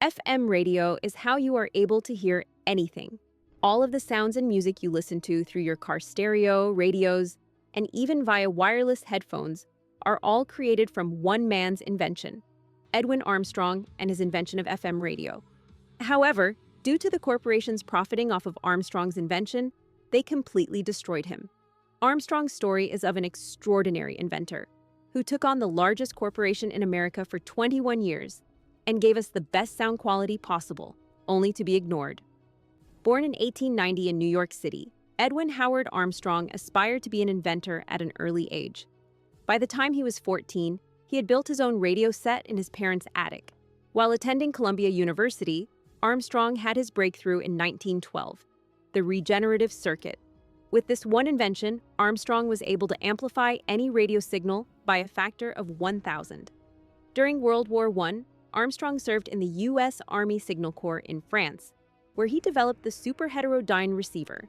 FM radio is how you are able to hear anything. All of the sounds and music you listen to through your car stereo, radios, and even via wireless headphones are all created from one man's invention, Edwin Armstrong and his invention of FM radio. However, due to the corporations profiting off of Armstrong's invention, they completely destroyed him. Armstrong's story is of an extraordinary inventor who took on the largest corporation in America for 21 years and gave us the best sound quality possible, only to be ignored. Born in 1890 in New York City, Edwin Howard Armstrong aspired to be an inventor at an early age. By the time he was 14, he had built his own radio set in his parents' attic. While attending Columbia University, Armstrong had his breakthrough in 1912, the regenerative circuit. With this one invention, Armstrong was able to amplify any radio signal by a factor of 1,000. During World War I, Armstrong served in the U.S. Army Signal Corps in France, where he developed the superheterodyne receiver,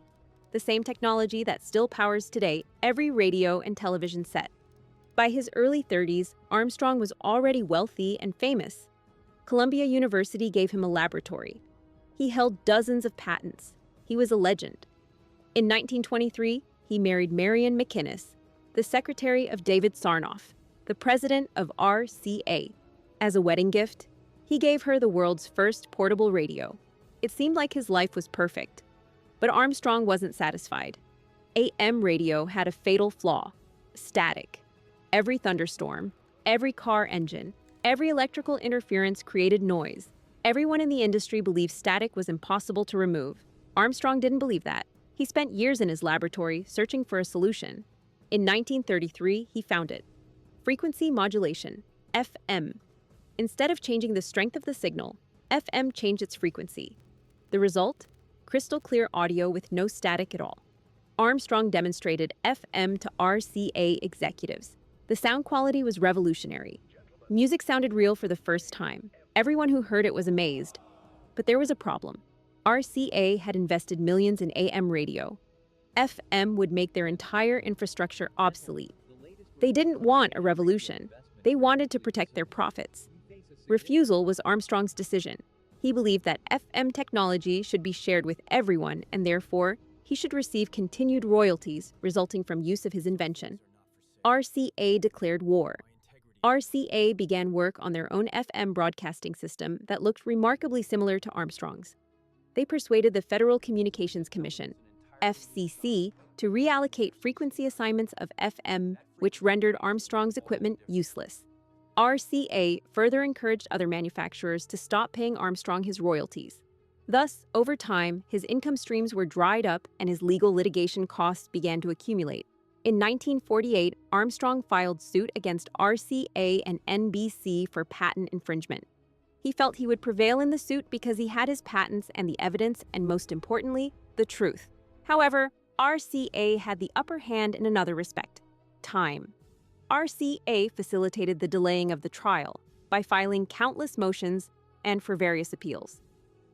the same technology that still powers today every radio and television set. By his early 30s, Armstrong was already wealthy and famous. Columbia University gave him a laboratory. He held dozens of patents. He was a legend. In 1923, he married Marion McInnes, the secretary of David Sarnoff, the president of RCA. As a wedding gift, he gave her the world's first portable radio. It seemed like his life was perfect. But Armstrong wasn't satisfied. AM radio had a fatal flaw: static. Every thunderstorm, every car engine, every electrical interference created noise. Everyone in the industry believed static was impossible to remove. Armstrong didn't believe that. He spent years in his laboratory searching for a solution. In 1933, he found it: frequency modulation, FM. Instead of changing the strength of the signal, FM changed its frequency. The result? Crystal clear audio with no static at all. Armstrong demonstrated FM to RCA executives. The sound quality was revolutionary. Music sounded real for the first time. Everyone who heard it was amazed. But there was a problem. RCA had invested millions in AM radio. FM would make their entire infrastructure obsolete. They didn't want a revolution. They wanted to protect their profits. Refusal was Armstrong's decision. He believed that FM technology should be shared with everyone, and therefore, he should receive continued royalties resulting from use of his invention. RCA declared war. RCA began work on their own FM broadcasting system that looked remarkably similar to Armstrong's. They persuaded the Federal Communications Commission, FCC, to reallocate frequency assignments of FM, which rendered Armstrong's equipment useless. RCA further encouraged other manufacturers to stop paying Armstrong his royalties. Thus, over time, his income streams were dried up and his legal litigation costs began to accumulate. In 1948, Armstrong filed suit against RCA and NBC for patent infringement. He felt he would prevail in the suit because he had his patents and the evidence, and most importantly, the truth. However, RCA had the upper hand in another respect: time. RCA facilitated the delaying of the trial by filing countless motions and for various appeals.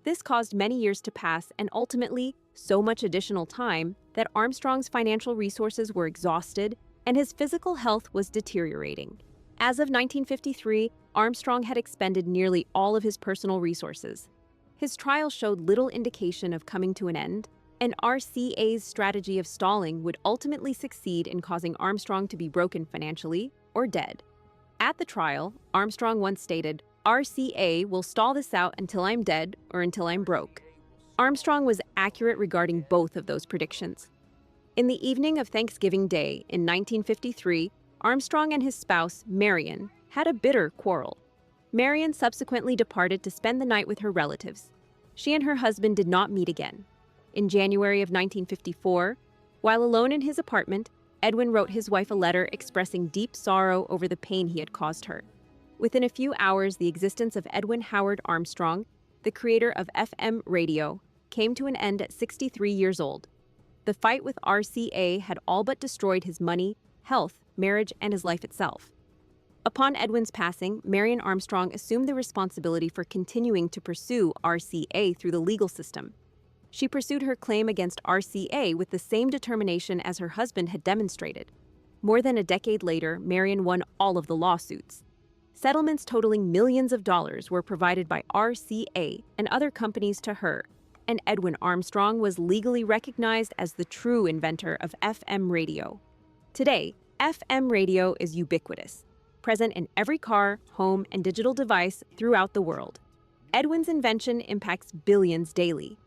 This caused many years to pass and ultimately so much additional time that Armstrong's financial resources were exhausted and his physical health was deteriorating. As of 1953, Armstrong had expended nearly all of his personal resources. His trial showed little indication of coming to an end, and RCA's strategy of stalling would ultimately succeed in causing Armstrong to be broken financially or dead. At the trial, Armstrong once stated, "RCA will stall this out until I'm dead or until I'm broke." Armstrong was accurate regarding both of those predictions. In the evening of Thanksgiving Day in 1953, Armstrong and his spouse, Marion, had a bitter quarrel. Marion subsequently departed to spend the night with her relatives. She and her husband did not meet again. In January of 1954, while alone in his apartment, Edwin wrote his wife a letter expressing deep sorrow over the pain he had caused her. Within a few hours, the existence of Edwin Howard Armstrong, the creator of FM radio, came to an end at 63 years old. The fight with RCA had all but destroyed his money, health, marriage, and his life itself. Upon Edwin's passing, Marion Armstrong assumed the responsibility for continuing to pursue RCA through the legal system. She pursued her claim against RCA with the same determination as her husband had demonstrated. More than a decade later, Marion won all of the lawsuits. Settlements totaling millions of dollars were provided by RCA and other companies to her, and Edwin Armstrong was legally recognized as the true inventor of FM radio. Today, FM radio is ubiquitous, present in every car, home, and digital device throughout the world. Edwin's invention impacts billions daily.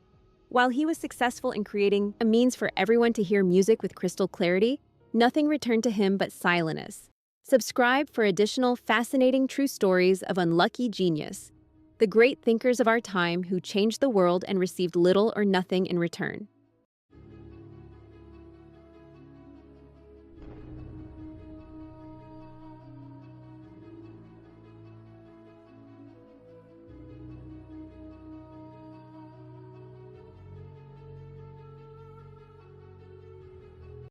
While he was successful in creating a means for everyone to hear music with crystal clarity, nothing returned to him but silence. Subscribe for additional fascinating true stories of unlucky genius, the great thinkers of our time who changed the world and received little or nothing in return.